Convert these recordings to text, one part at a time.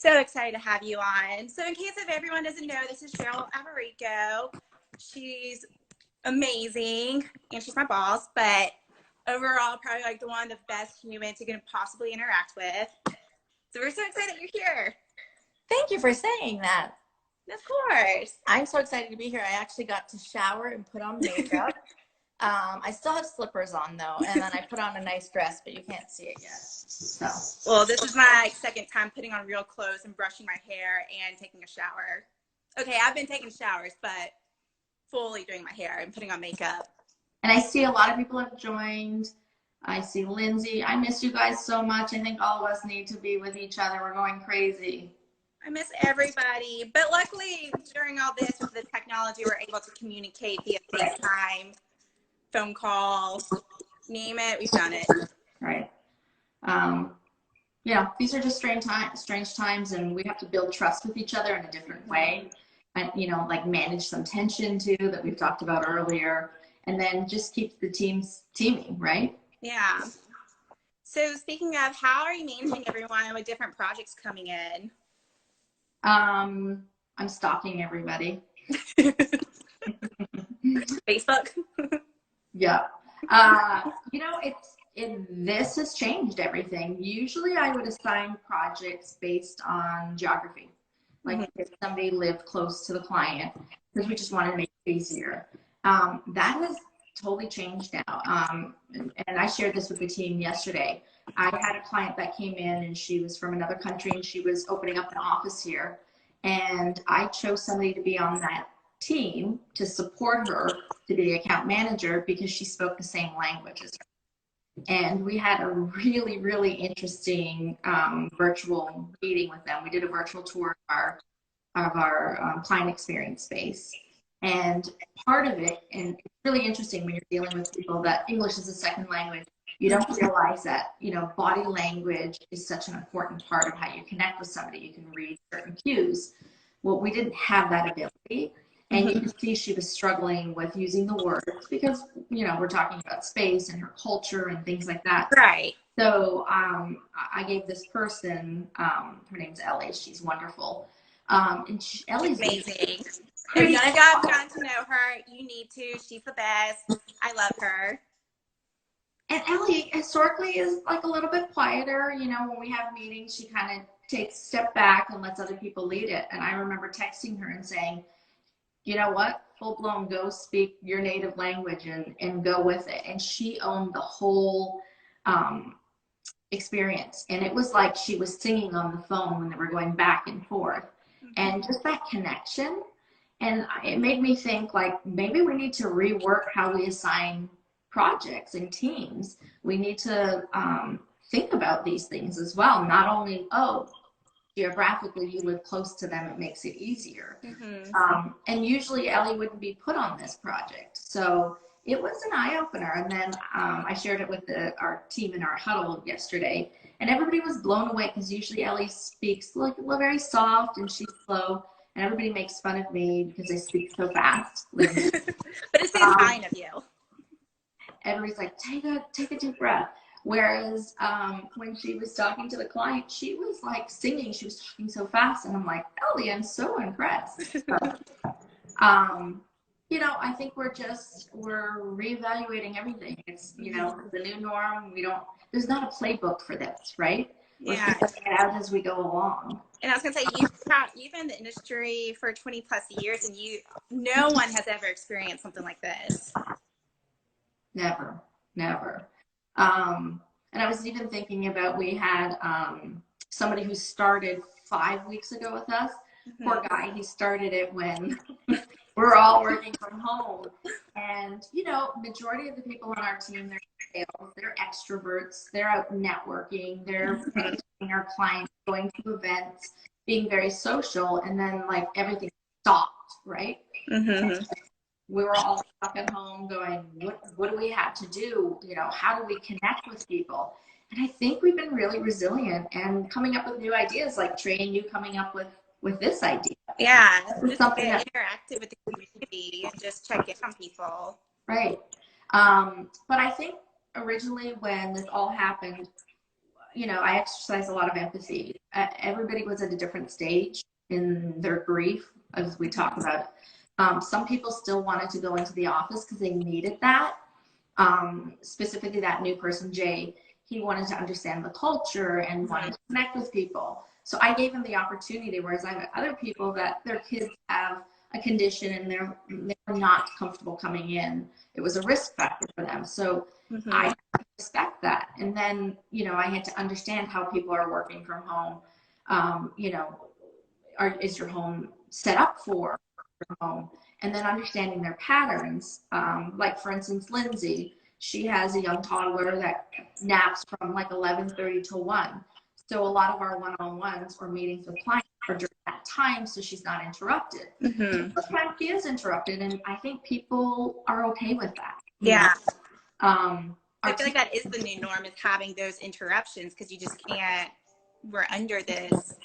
so excited to have you on. So in case if everyone doesn't know, this is Sheryl Alberico. She's amazing, and she's my boss, but overall, probably like one of the best humans you can possibly interact with. So we're so excited you're here. Thank you for saying that. Of course. I'm so excited to be here. I actually got to shower and put on makeup. I still have slippers on though, and then I put on a nice dress, but you can't see it yet. So. Well, this is my second time putting on real clothes and brushing my hair and taking a shower. Okay, I've been taking showers, but fully doing my hair and putting on makeup. And I see a lot of people have joined. I see Lindsay. I miss you guys so much. I think all of us need to be with each other. We're going crazy. I miss everybody. But luckily, during all this, with the technology, we're able to communicate via FaceTime, phone calls, name it, we've done it. Right. You know, these are just strange times, and we have to build trust with each other in a different way. And, you know, like manage some tension too that we've talked about earlier, and then just keep the teams teaming, right? Yeah. So speaking of, how are you managing everyone with different projects coming in? I'm stalking everybody. Facebook. Yeah. You know, this has changed everything. Usually I would assign projects based on geography. Like if somebody lived close to the client, because we just wanted to make it easier. That has totally changed now. And I shared this with the team yesterday. I had a client that came in, and she was from another country, and she was opening up an office here. And I chose somebody to be on that team to support her to be the account manager because she spoke the same language as her. And we had a really, really interesting virtual meeting with them. We did a virtual tour of our client experience space. And part of it, and it's really interesting when you're dealing with people that English is a second language, you don't realize that, you know, body language is such an important part of how you connect with somebody. You can read certain cues. Well, we didn't have that ability. And you could see she was struggling with using the words because, you know, we're talking about space and her culture and things like that. Right. So I gave this person, her name's Ellie. She's wonderful. And Ellie's amazing. If you have gotten to know her, you need to. She's the best. I love her. And Ellie historically is like a little bit quieter. You know, when we have meetings, she kind of takes a step back and lets other people lead it. And I remember texting her and saying, you know what, full blown, go speak your native language and go with it. And she owned the whole experience. And it was like she was singing on the phone when they were going back and forth. And just that connection. And it made me think, like, maybe we need to rework how we assign projects and teams. We need to think about these things as well. Not only, oh, geographically you live close to them, it makes it easier. And usually Ellie wouldn't be put on this project. So it was an eye-opener. And then I shared it with our team in our huddle yesterday, and everybody was blown away because usually Ellie speaks like very soft and she's slow, and everybody makes fun of me because I speak so fast. But it's kind of you. Everybody's like, take a deep breath. Whereas when she was talking to the client, she was like singing. She was talking so fast, and I'm like, Ellie, I'm so impressed. So, you know, I think we're reevaluating everything. It's, you know, the new norm. There's not a playbook for this, right? Yeah. We're figuring it out as we go along. And I was gonna say, you've been in the industry for 20 plus years, and no one has ever experienced something like this. Never. And I was even thinking about, we had somebody who started 5 weeks ago with us. Poor guy, he started it when we're all working from home. And, you know, majority of the people on our team, they're sales, they're extroverts, they're out networking, they're facing our clients, going to events, being very social, and then like everything stopped, right? We were all stuck at home going, what do we have to do? You know, how do we connect with people? And I think we've been really resilient and coming up with new ideas, like Trey and you coming up with this idea. Yeah, just something that interactive with the community and just check in on people. Right. But I think originally when this all happened, I exercise a lot of empathy. Everybody was at a different stage in their grief, as we talk about it. Some people still wanted to go into the office because they needed that. Specifically, that new person, Jay, he wanted to understand the culture and wanted to connect with people. So I gave him the opportunity, whereas I have other people that their kids have a condition and they're not comfortable coming in. It was a risk factor for them. So I respect that. And then, I had to understand how people are working from home. Is your home set up for your home? And then understanding their patterns. Like for instance, Lindsay, she has a young toddler that naps from like 11:30 to 1. So a lot of our one-on-ones or meetings with clients are during that time, so she's not interrupted. Sometimes she is interrupted, and I think people are okay with that. Yeah. I feel like that is the new norm, is having those interruptions, because you just can't, we're under this.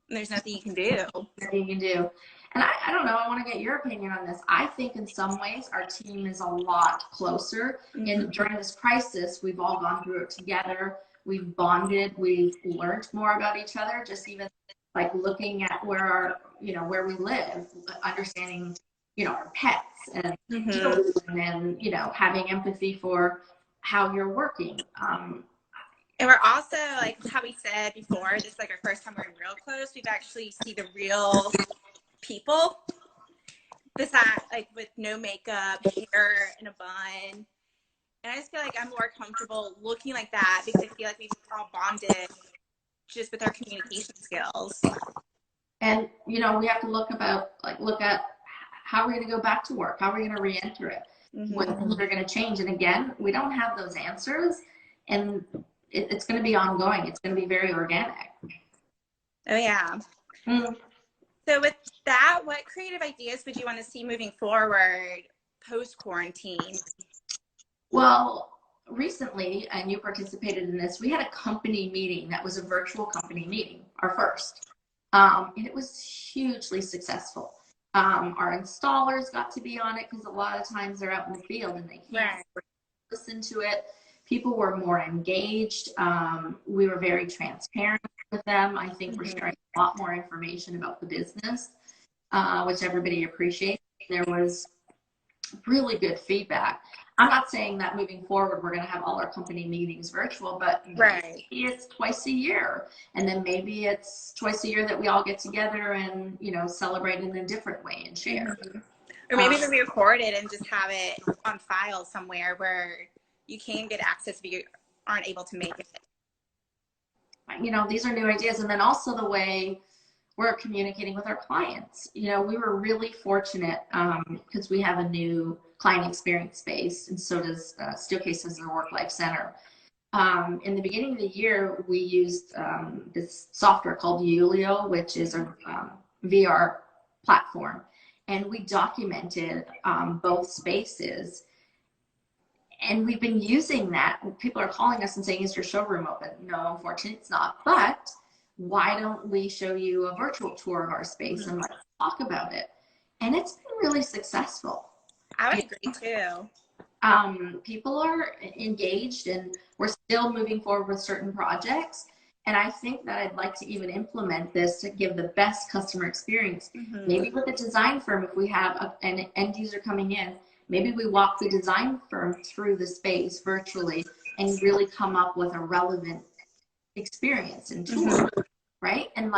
There's nothing you can do. Nothing you can do. And I don't know, I want to get your opinion on this. I think in some ways our team is a lot closer. And during this crisis, we've all gone through it together. We've bonded. We've learned more about each other, just even like looking at where we live, understanding, our pets and children, and, having empathy for how you're working. And we're also, like how we said before, this is like our first time we're real close. We've actually see the real people. Besides, like with no makeup, hair in a bun. And I just feel like I'm more comfortable looking like that because I feel like we've all bonded just with our communication skills. And, we have to look at how we're going to go back to work, how we're going to re-enter it, when things are going to change. And again, we don't have those answers, and it's going to be ongoing. It's going to be very organic. Oh, yeah. So with that, what creative ideas would you want to see moving forward post-quarantine? Well, recently, and you participated in this, we had a company meeting that was a virtual company meeting, our first. And it was hugely successful. Our installers got to be on it because a lot of times they're out in the field and they can't listen to it. People were more engaged. We were very transparent with them. I think we're sharing a lot more information about the business, which everybody appreciates. There was really good feedback. I'm not saying that moving forward we're going to have all our company meetings virtual, but maybe it's twice a year, and then maybe it's twice a year that we all get together and celebrate in a different way and share. Or maybe we record it and just have it on file somewhere where you can get access if you aren't able to make it. These are new ideas, and then also the way we're communicating with our clients. We were really fortunate because we have a new client experience space, and so does Steelcase as a work-life center. In the beginning of the year, we used this software called Ulio, which is a VR platform, and we documented both spaces. And we've been using that. People are calling us and saying, "Is your showroom open?" No, unfortunately, it's not. But why don't we show you a virtual tour of our space and let's talk about it? And it's been really successful. I would agree too. People are engaged, and we're still moving forward with certain projects. And I think that I'd like to even implement this to give the best customer experience. Maybe with a design firm, if we have an end user coming in, maybe we walk the design firm through the space virtually and really come up with a relevant experience and tour, right? And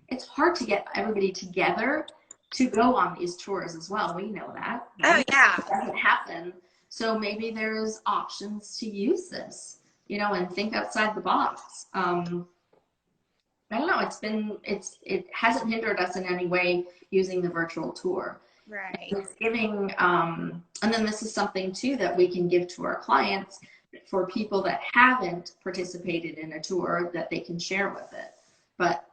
it's hard to get everybody together to go on these tours as well. We know that. Right? Oh, yeah. It doesn't happen. So maybe there's options to use this, and think outside the box. I don't know. It hasn't hindered us in any way using the virtual tour. Right. It's giving, and then this is something too that we can give to our clients for people that haven't participated in a tour, that they can share with it. But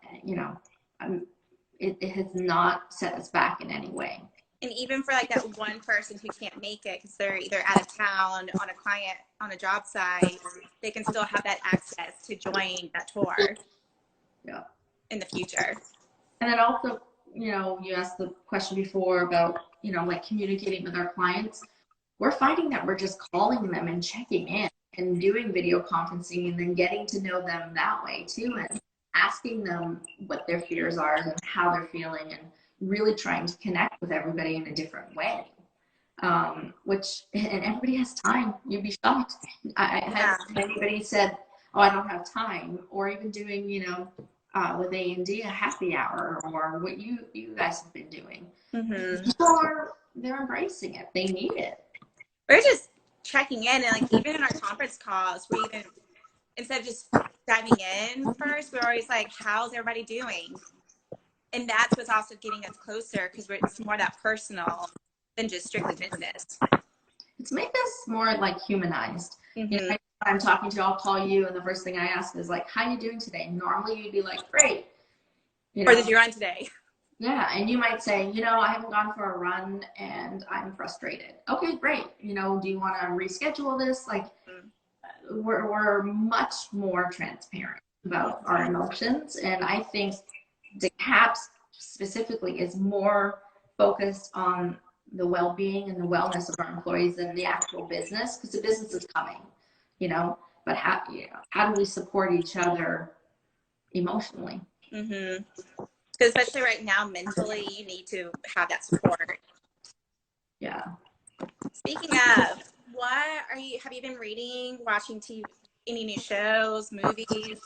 it has not set us back in any way. And even for that one person who can't make it because they're either out of town, on a client, on a job site, they can still have that access to join that tour. Yeah. In the future. And then also, you asked the question before about, communicating with our clients. We're finding that we're just calling them and checking in. and doing video conferencing and then getting to know them that way too, and asking them what their fears are and how they're feeling, and really trying to connect with everybody in a different way. And everybody has time. You'd be shocked. I haven't anybody said, oh, I don't have time, or even doing, with A&D, a happy hour, or what you guys have been doing. Or they're embracing it. They need it. We're just checking in, and like even in our conference calls, we even, instead of just diving in first, we're always like, how's everybody doing? And that's what's also getting us closer, because it's more that personal than just strictly business. It's made us more like humanized. I'm talking to you, I'll call you, and the first thing I ask is like, how are you doing today? Normally you'd be like, great. Or did you run today? Yeah, and you might say, I haven't gone for a run and I'm frustrated. Okay, great. Do you want to reschedule this? Like, we're much more transparent about our emotions, and I think the CAPS specifically is more focused on the well-being and the wellness of our employees than the actual business, because the business is coming, but how do we support each other emotionally? Because especially right now, mentally, you need to have that support. Yeah. Speaking of, have you been reading, watching TV, any new shows, movies?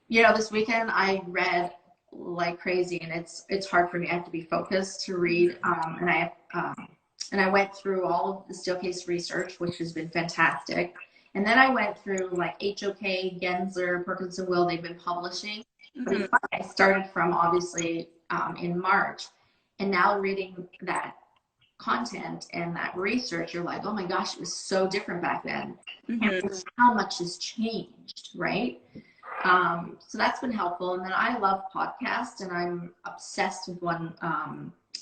This weekend I read like crazy, and it's hard for me. I have to be focused to read. And I went through all of the Steelcase research, which has been fantastic. And then I went through like HOK, Gensler, Perkins and Will. They've been publishing. But I started from obviously in March, and now reading that content and that research, you're like, oh my gosh, it was so different back then. And how much has changed, right? So that's been helpful. And then I love podcasts, and I'm obsessed with one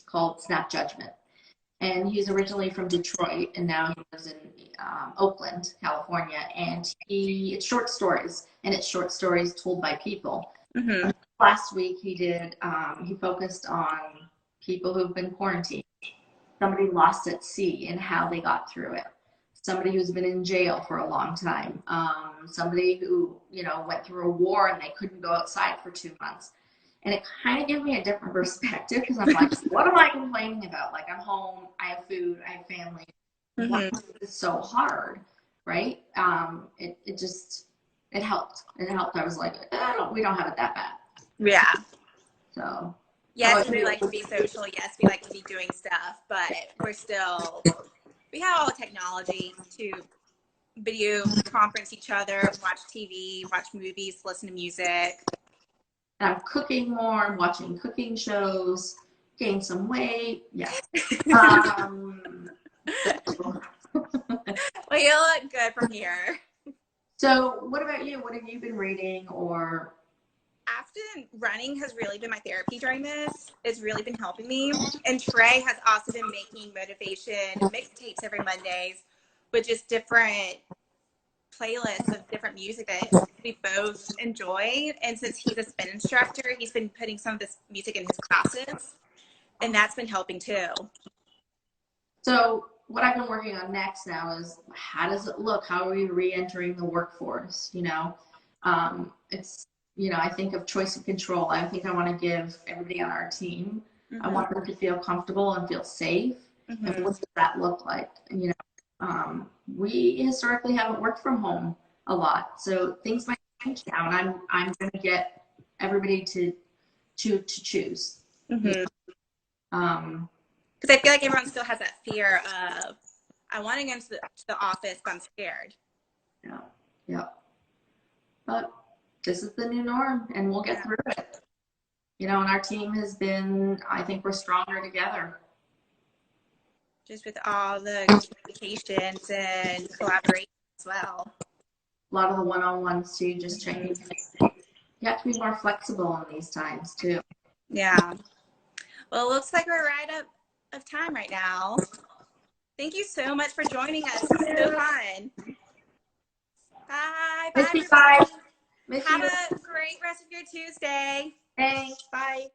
called Snap Judgment. And he's originally from Detroit, and now he lives in Oakland, California. And it's short stories, and it's short stories told by people. Last week he focused on people who've been quarantined, somebody lost at sea and how they got through it, somebody who's been in jail for a long time, somebody who went through a war and they couldn't go outside for 2 months. And it kind of gave me a different perspective, because I'm like, what am I complaining about? Like, I'm home, I have food, I have family. Why is this so hard, right? It helped. And it helped. I was like, we don't have it that bad. Yeah. So. Yes, we like to be social. Yes, we like to be doing stuff, but we have all the technology to video conference each other, watch TV, watch movies, listen to music. And I'm cooking more. I'm watching cooking shows, gain some weight. Yeah. Well, you look good from here. So what about you? What have you been reading? Or After running has really been my therapy during this. It's really been helping me. And Trey has also been making motivation mixtapes every Mondays with just different playlists of different music that we both enjoy. And since he's a spin instructor, he's been putting some of this music in his classes, and that's been helping too. So what I've been working on next now is, how does it look? How are we re-entering the workforce? It's, I think of choice and control. I think I want to give everybody on our team, I want them to feel comfortable and feel safe. And what does that look like? We historically haven't worked from home a lot, so things might change now, and I'm going to get everybody to choose. Because I feel like everyone still has that fear of, I want to go into the office, but I'm scared. Yeah. But this is the new norm, and we'll get through it. And our team has been, I think we're stronger together. Just with all the communications and collaboration as well. A lot of the one-on-ones too, just checking. You have to be more flexible in these times too. Yeah. Well, it looks like we're right up of time right now. Thank you so much for joining us. It was so fun. Bye. Bye, everybody. Have a great rest of your Tuesday. Thanks. Bye.